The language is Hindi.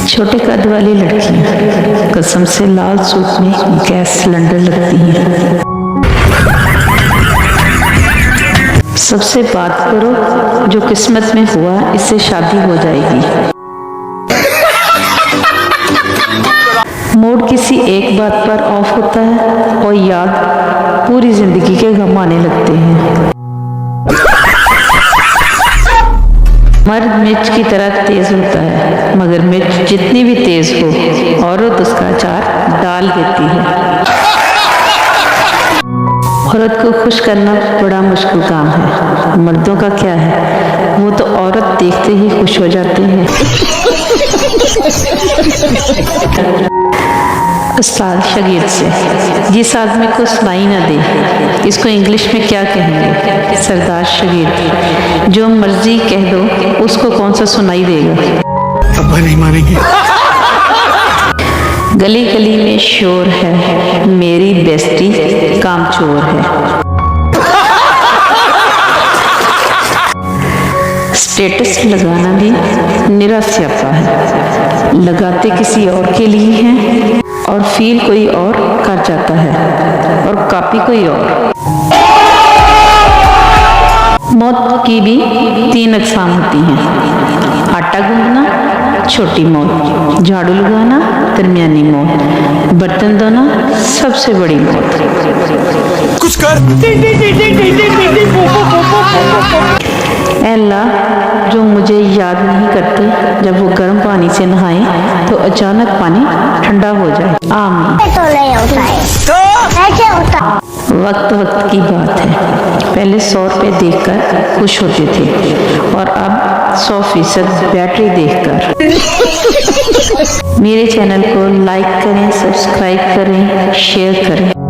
छोटे कद वाली लड़कियां कसम से लाल सूट में गैस सिलेंडर लगती हैं। सबसे बात करो, जो किस्मत में हुआ इससे शादी हो जाएगी। मूड किसी एक बात पर ऑफ होता है और याद पूरी जिंदगी के गम आने लगते हैं। मर्द मिर्च की तरह तेज होता है, मगर मिर्च जितनी भी तेज हो औरत उसका अचार डाल देती है। औरत को खुश करना बड़ा मुश्किल काम है। मर्दों का क्या है, वो तो औरत देखते ही खुश हो जाते हैं। उस्ताद शागिर्द से, जिस आदमी को सुनाई ना दे इसको इंग्लिश में क्या कहेंगे? सरदार शागिर्द, जो मर्जी कह दो उसको कौन सा सुनाई देगा? अब्बा नहीं मानेंगे। गली गली में शोर है, मेरी बेस्टी कामचोर है। स्टेटस लगाना भी निरा स्यापा है। लगाते किसी और के लिए हैं और फील कोई और कर जाता है और कॉपी कोई और। मौत की भी 3 अक़साम होती हैं। आटा गूंदना छोटी मौत, झाड़ू लगाना दरमियानी मौत, बर्तन धोना सबसे बड़ी मौत। कुछ कर। अल्लाह, जो मुझे याद नहीं करते जब वो गर्म पानी से नहाए तो अचानक पानी ठंडा हो जाए। आमीन। तो नहीं होता है, ऐसे होता। वक्त वक्त की बात है। पहले 100 रुपये देखकर खुश होते थे और अब 100% बैटरी देखकर। मेरे चैनल को लाइक करें, सब्सक्राइब करें, शेयर करें।